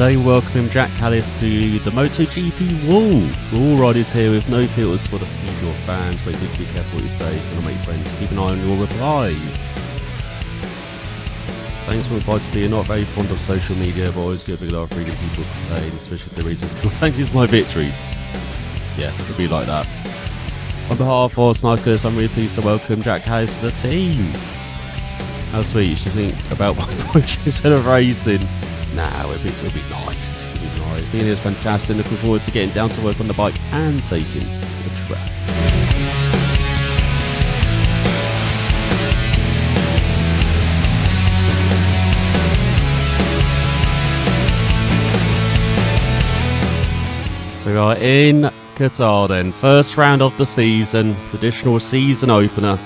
Today we welcome Jacques Kallis to the MotoGP wall. We're all riders here with no filters for the usual fans, but you need to be careful what you say if you want to make friends. Keep an eye on your replies. Thanks for inviting me. You're not very fond of social media, but always get a big laugh reading people complain, especially if the reason for thank you my victories. Yeah, it'll be like that. On behalf of Snipers, I'm really pleased to welcome Jacques Kallis to the team. How sweet, you should think about my approach instead of racing. Nah, it'd be nice. It'd be nice. Being here is fantastic. Looking forward to getting down to work on the bike and taking to the track. So we are in Qatar then. First round of the season. Traditional season opener.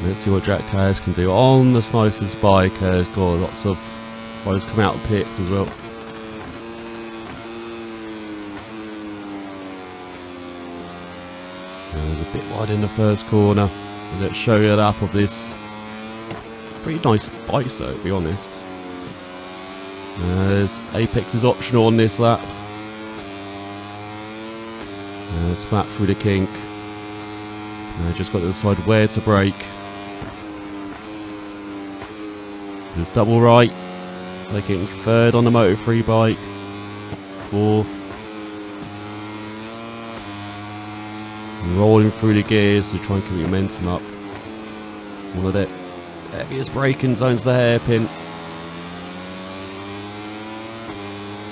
Let's see what Jacques Kallis can do on the Sniper's bike. He's got lots of riders come out of the pits as well. There's a bit wide in the first corner. Let's show you the lap of this. Pretty nice bike though, to be honest. There's Apex is optional on this lap. There's flat through the kink. Just got to decide where to brake. Just double right, taking third on the Moto3 bike, fourth, rolling through the gears to try and keep momentum up. One of the heaviest braking zones, the hairpin.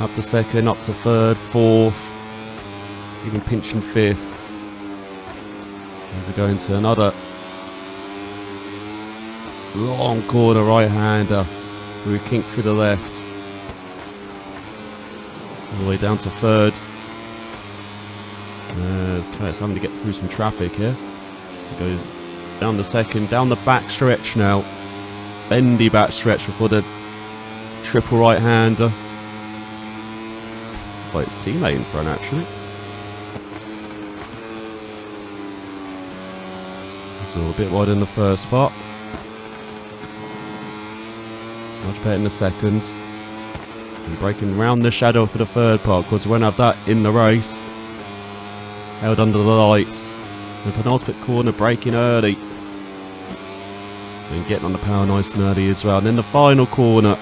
Up to second, up to third, fourth, even pinching fifth. These are going to another long corner right-hander through a kink through the left, all the way down to third. There's Kallis having to get through some traffic here. He goes down the second, down the back stretch now, bendy back stretch before the triple right-hander. It's like his teammate in front actually. So a bit wide in the first spot. Much better in the second. And breaking round the shadow for the third part, because we won't have that in the race. Held under the lights. The penultimate corner braking early. And getting on the power nice and early as well. And then the final corner.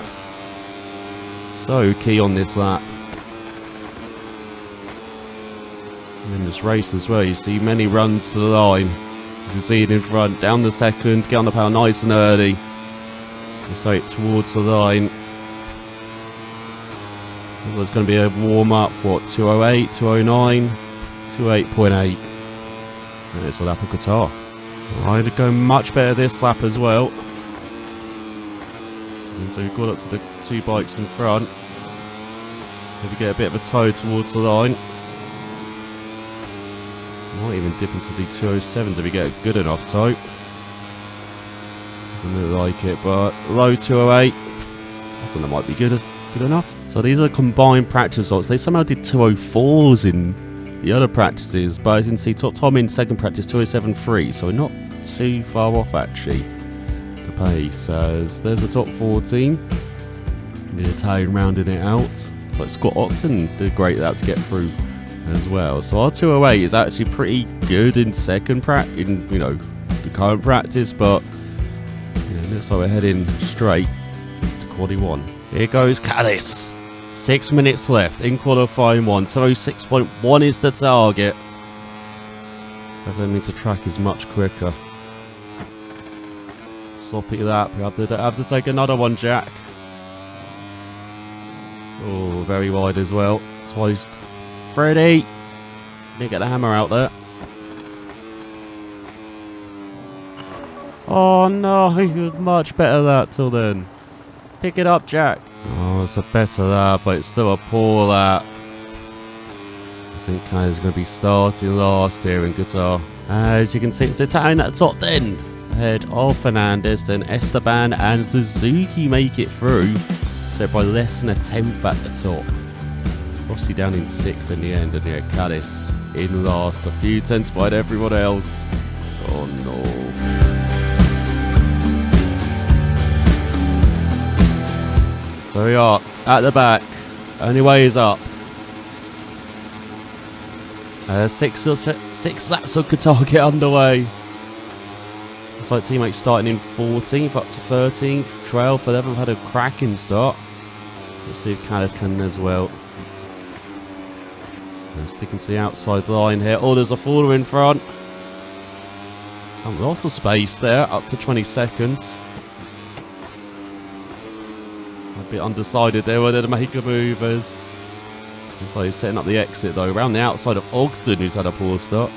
So key on this lap. And in this race as well, you see many runs to the line. You can see it in front, down the second, get on the power nice and early. Straight towards the line. There's going to be a warm up, what, 208, 209, 208.8. And it's a lap of Qatar. Rider going much better this lap as well. And so we've got up to the two bikes in front. Maybe get a bit of a toe towards the line. Might even dip into the 207s if we get a good enough toe. Doesn't look like it, but low 208. I think that might be good enough. So these are combined practice results. They somehow did 204s in the other practices, but I didn't see Tom in second practice 207.3, so we're not too far off actually. The pace there's the top 14. The Italian rounding it out, but Scott Octon did great that to get through as well. So our 208 is actually pretty good in second practice, in the current practice, but looks like we're heading straight to quali 1. Here goes Kallis. 6 minutes left in qualifying 1. 206.1 is the target. That means the track is much quicker. Sloppy lap. We have to take another one, Jack. Oh, very wide as well. That's why he's Freddie. Didn't get the hammer out there. Oh no, he was much better that till then. Pick it up, Jack. Oh, it's a better lap, but it's still a poor lap. I think Kallis is going to be starting last here in Qatar. As you can see, it's the Italian at the top then. Ahead of Fernandez, then Esteban and Suzuki make it through. So by less than a tenth at the top. Rossi down in 6th in the end, and yeah, Kallis in last. A few tenths behind everyone else. Oh no. So we are at the back. Only way is up. 6 laps of Qatar get underway. It's like teammates starting in 14th up to 13th, 12th, 11th had a cracking start. Let's see if Kallis can as well. Sticking to the outside line here. Oh, there's a faller in front. Lots of space there, up to 20 seconds. A bit undecided there whether to make a move as... Looks like he's setting up the exit though, around the outside of Ogden, who's had a poor start.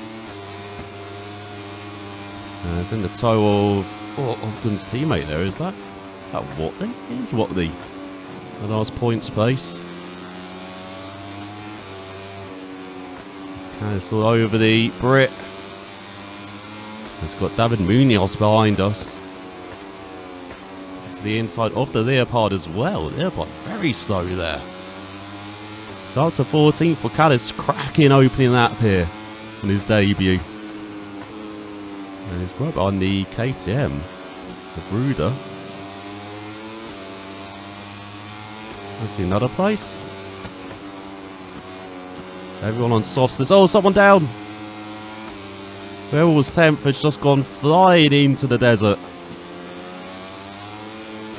It's in the toe of Ogden's teammate there, is that? Is that Watley? It is Watley. The last points place. It's all over the Brit. It's got David Munoz behind us. To the inside of the Leopard as well. Leopard very slow there. So up to 14th for Kallis, cracking opening lap here in his debut. And he's right behind the KTM, the Bruder. Let's see another place. Everyone on softs. There's someone down. Whoever was 10th has just gone flying into the desert.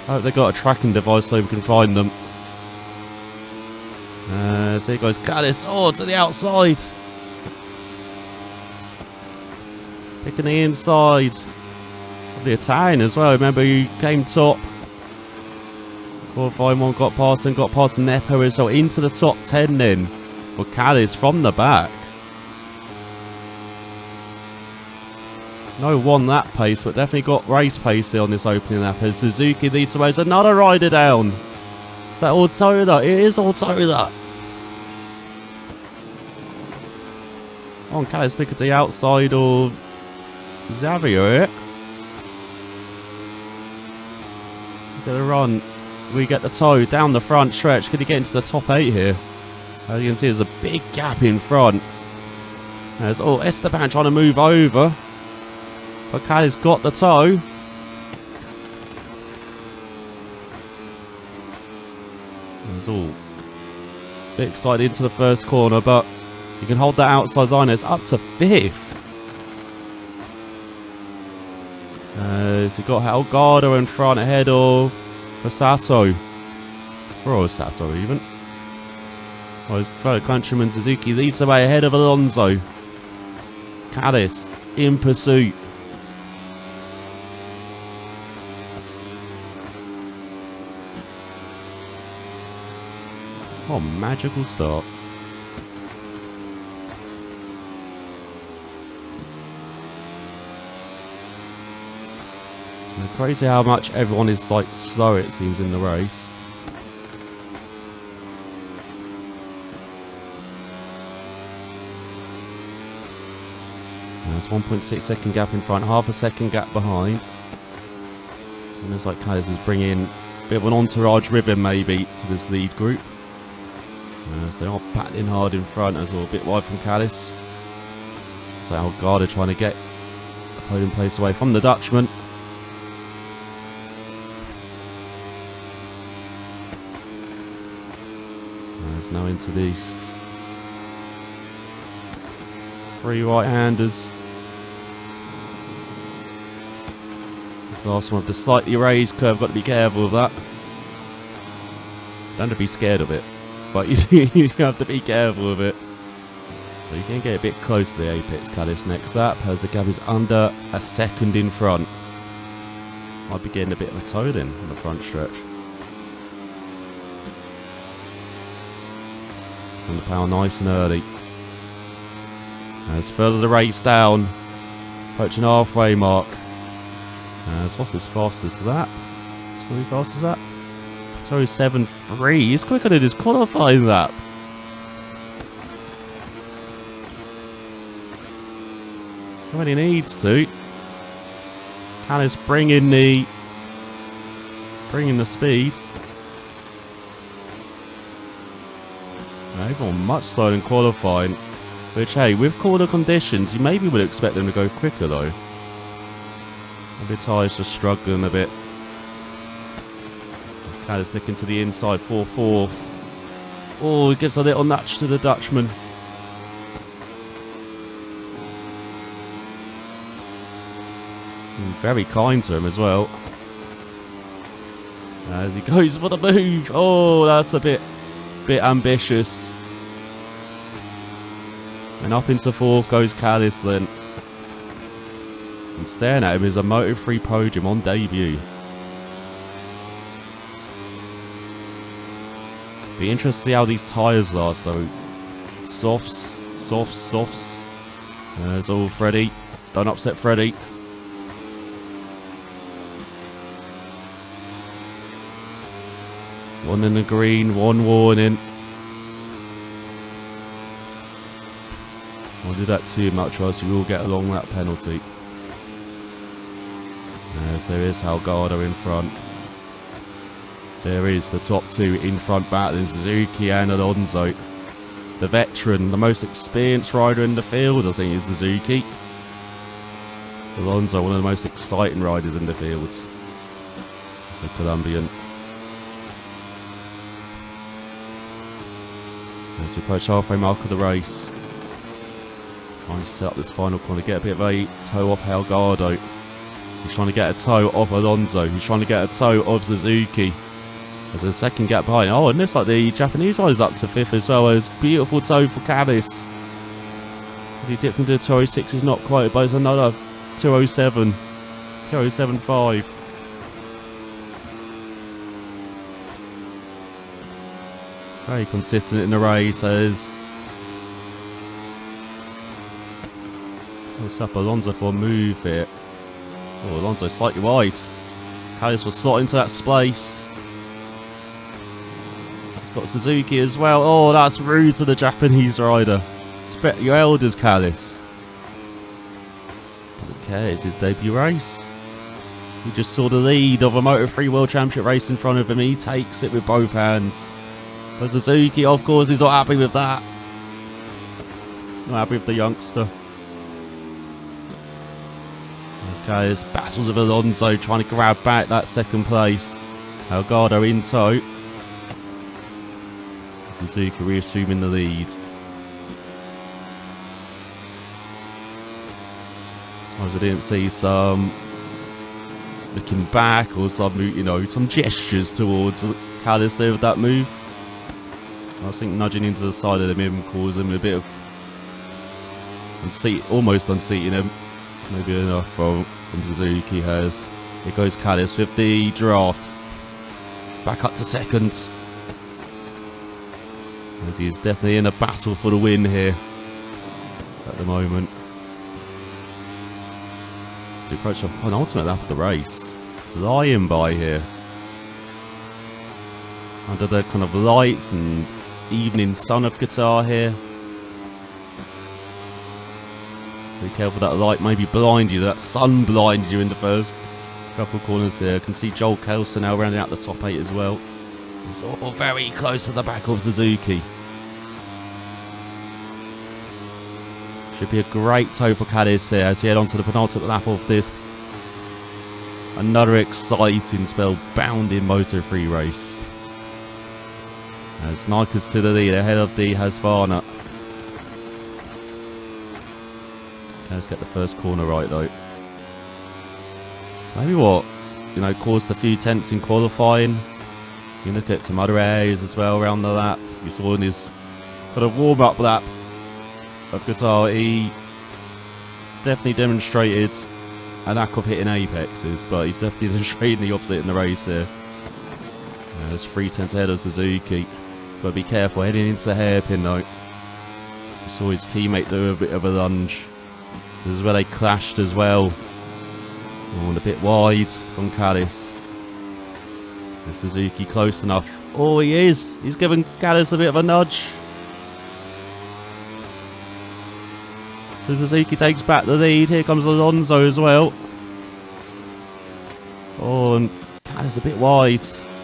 I hope they got a tracking device so we can find them. So here goes Kallis. Oh, to the outside. Picking the inside. The Italian as well. Remember, he came top. Qualifying one got past Nepo as well. Into the top 10 then. For Kallis from the back. No one lap pace, but definitely got race pace here on this opening lap as Suzuki leads the way. There's another rider down. Is that Ortola? It is Ortola. On Kallis sticking to the outside of Xavier. Gonna run. We get the toe down the front stretch. Could he get into the top 8 here? As you can see, there's a big gap in front. There's Esteban trying to move over. But Kallis got the toe. It's all a bit excited into the first corner, but you can hold that outside line. It's up to 5th. As he got Elgato in front ahead of Sato. Or Sato even. His fellow countryman Suzuki leads the way ahead of Alonso. Kallis in pursuit. What a magical start. And crazy how much everyone is like slow, it seems, in the race. There's 1.6 second gap in front, half a second gap behind. So it looks like Kallis is bringing a bit of an entourage rhythm maybe to this lead group. As they are battling hard in front as well, a bit wide from Kallis. So Elgato trying to get the podium place away from the Dutchman. There's now into these 3 right-handers. This last one with the slightly raised curve, got to be careful of that. Don't have to be scared of it, but you have to be careful of it. So you can get a bit close to the apex. Kallis next lap as the gap is under a second in front. Might be getting a bit of a toe in on the front stretch. It's on the power nice and early. As further the race down, approaching halfway mark. As what's as fast as that? Really fast as that? 207.3. He's quicker than his qualifying lap. So when he needs to, Kallis bringing the speed. Everyone much slower than qualifying. Which, hey, with colder conditions, you maybe would expect them to go quicker, though. The tyres just struggling a bit. Kallis nicking to the inside for fourth. Oh, he gives a little nudge to the Dutchman. And very kind to him as well. As he goes for the move. Oh, that's a bit ambitious. And up into fourth goes Kallis then. And staring at him is a Moto3 podium on debut. Be interested to see how these tyres last though. Softs, softs, softs. There's all Freddie. Don't upset Freddie. One in the green, one warning. I'll do that too much, or else we will get along that penalty. Yes, there is Halgardo in front. There is the top two in front battling, Suzuki and Alonso. The veteran, the most experienced rider in the field, I think, is Suzuki. Alonso, one of the most exciting riders in the field. It's a Colombian. As we approach halfway mark of the race. Trying to set up this final corner, get a bit of a toe off Halgardo. He's trying to get a toe off Alonso. He's trying to get a toe off Suzuki. There's a second gap behind. Oh, and looks like the Japanese rider's up to fifth as well. There's a beautiful toe for Kallis. As he dipped into the 206, he's not quite, but it's another 207. 207.5. Very consistent in the race as it's up Alonso for a move here. Oh, Alonso slightly wide. Kallis will slot into that space. He's got Suzuki as well. Oh, that's rude to the Japanese rider. Respect your elders, Kallis. Doesn't care, it's his debut race. He just saw the lead of a Moto3 World Championship race in front of him. He takes it with both hands. But Suzuki, of course, he's not happy with that. Not happy with the youngster. Kallis battles with Alonso, trying to grab back that second place. Halgardo in tow. Suzuki reassuming the lead. Sometimes I didn't see some looking back or some, you know, some gestures towards Kallis there with that move. I think nudging into the side of him caused him a bit of almost unseating him. Maybe enough from Suzuki has. Here goes Kallis with the draft. Back up to second. As he is definitely in a battle for the win here at the moment. So approach the penultimate lap of the race. Flying by here. Under the kind of lights and evening sun of Qatar here. Be careful, that light maybe blind you, that sun blind you in the first couple of corners here. I can see Joel Kelso now rounding out the top 8 as well. He's all very close to the back of Suzuki. Should be a great toe for Kallis here as he head on to the penultimate lap of this. Another exciting spell bounding Moto3 race. As Nikers to the lead ahead of the Husqvarna. Let's get the first corner right though. Maybe what, you know, caused a few tenths in qualifying. You can look at some other areas as well around the lap. You saw in his kind of warm-up lap of Qatar, he definitely demonstrated a lack of hitting apexes, but he's definitely demonstrating the opposite in the race here. There's 3 tenths ahead of Suzuki. Got to be careful heading into the hairpin though. You saw his teammate do a bit of a lunge. This is where they clashed as well. Oh, and a bit wide from Kallis. Is Suzuki close enough? Oh, he is. He's giving Kallis a bit of a nudge. So Suzuki takes back the lead. Here comes Alonso as well. Oh, and Kallis a bit wide.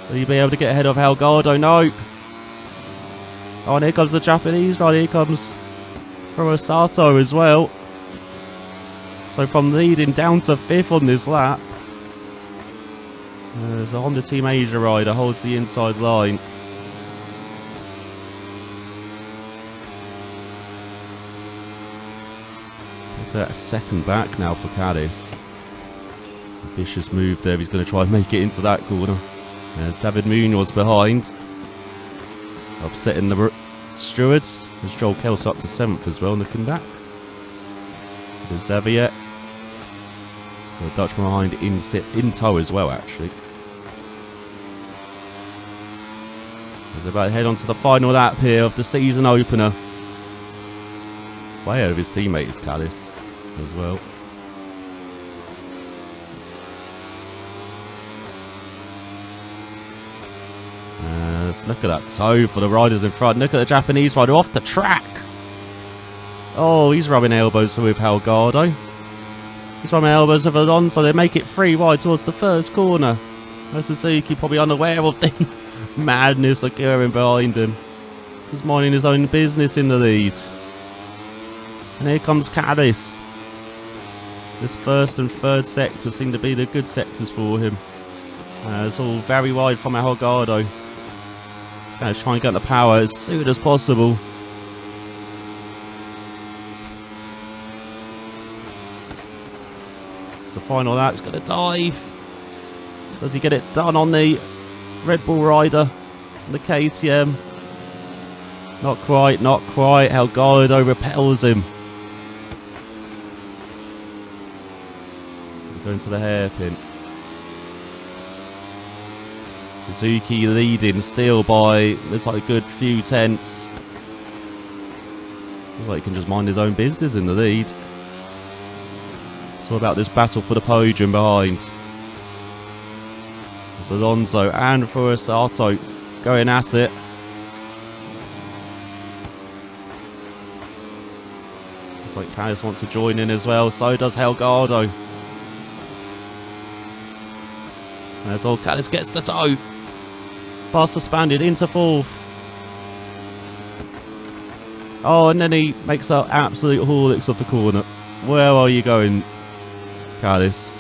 Will he be able to get ahead of Halgardo? No. Oh, and here comes the Japanese rider. Here comes Sato as well. So from leading down to 5th on this lap. There's a Honda Team Asia rider, holds the inside line. Look at that, second back now for Kallis. Vicious move there, he's going to try and make it into that corner. There's David Munoz behind. Upsetting the stewards. There's Joel Kels up to 7th as well, looking back. There's Xavier. The Dutchman behind in tow as well, actually. He's about to head on to the final lap here of the season opener. Way over his teammates, Kallis, as well. Let's look at that toe for the riders in front. Look at the Japanese rider off the track. Oh, he's rubbing elbows with Halgado. He's rubbing elbows with Alonso. They make it 3 wide towards the first corner. Suzuki probably unaware of the madness occurring behind him. He's minding his own business in the lead. And here comes Kallis. This first and third sector seem to be the good sectors for him. It's all very wide from Halgado. Going to try and get the power as soon as possible. It's the final lap. He's going to dive. Does he get it done on the Red Bull rider? The KTM? Not quite, not quite. Halgado repels him. Going to the hairpin. Suzuki leading still by, looks like a good few tenths. Looks like he can just mind his own business in the lead. It's all about this battle for the podium behind. It's Alonso and Furusato going at it. Looks like Kallis wants to join in as well, so does Halgado. That's all. Kallis gets the toe. Fast suspended into 4th. Oh, and then he makes an absolute horlicks of the corner. Where are you going, Kallis?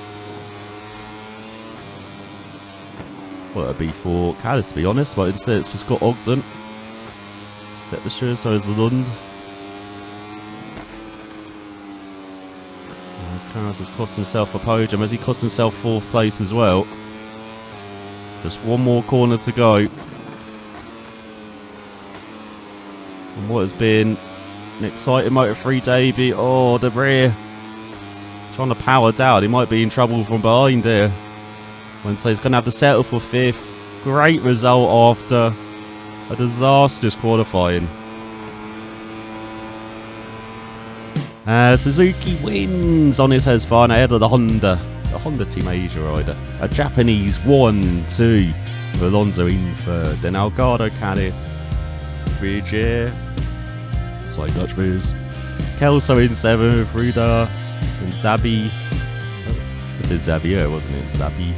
Well, it'd be for Kallis, to be honest, but instead it's for Scott Ogden. Set the shoe, so is Lund. Kallis has cost himself a podium, as he cost himself 4th place as well. Just one more corner to go. And what has been an exciting Moto3 debut. Oh, the rear. Trying to power down. He might be in trouble from behind here. So he's going to have to settle for 5th. Great result after a disastrous qualifying. Suzuki wins on his Husqvarna ahead of the Honda Team Asia rider. A Japanese 1-2. Alonso in 3rd. Then Halgado, Kallis, Bridger. Sorry, Dutch moves. Kelso in 7th. Ruda and Zabi. It said Xavier, wasn't it? Zabi.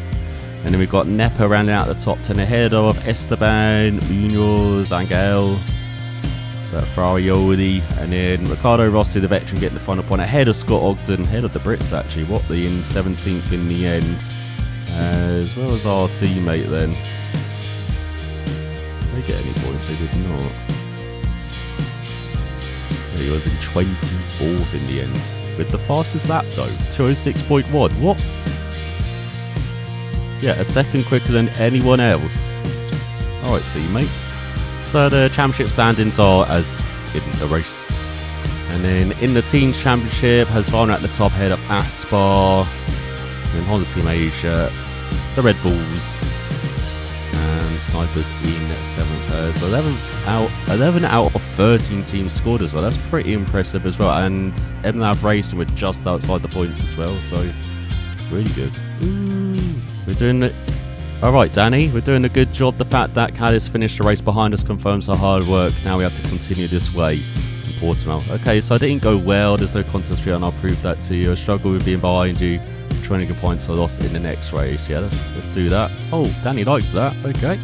And then we've got Nepa rounding out the top 10 ahead of Esteban, Munoz, Angel. So Farioli, and then Ricardo Rossi, the veteran, getting the final point ahead of Scott Ogden, ahead of the Brits actually. Watley in 17th in the end, as well as our teammate then. Did they get any points? They did not. He was in 24th in the end, with the fastest lap though, 206.1. What? Yeah, a second quicker than anyone else. Alright, teammate. So the championship standings are as in the race. And then in the teams championship, Husqvarna at the top, head of Aspar. And then Honda Team Asia, the Red Bulls, and Snipers in 7th. So 11 out of 13 teams scored as well. That's pretty impressive as well. And MLab Racing were just outside the points as well. So really good. We're doing it. Alright, Danny, we're doing a good job. The fact that Kallis finished the race behind us confirms our hard work. Now we have to continue this way in Portimao. Okay, so I didn't go well. There's no contest for you, and I'll prove that to you. I struggle with being behind you. Training points are lost in the next race. Yeah, let's do that. Oh, Danny likes that. Okay.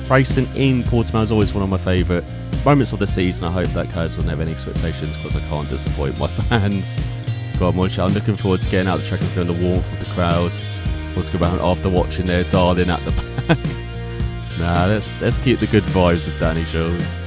Racing in Portimao is always one of my favourite moments of the season. I hope that Kallis doesn't have any expectations, because I can't disappoint my fans. God, I'm looking forward to getting out the track and feeling the warmth of the crowd. what's going on after watching their darling at the back. Nah, let's keep the good vibes with Danny, shall we?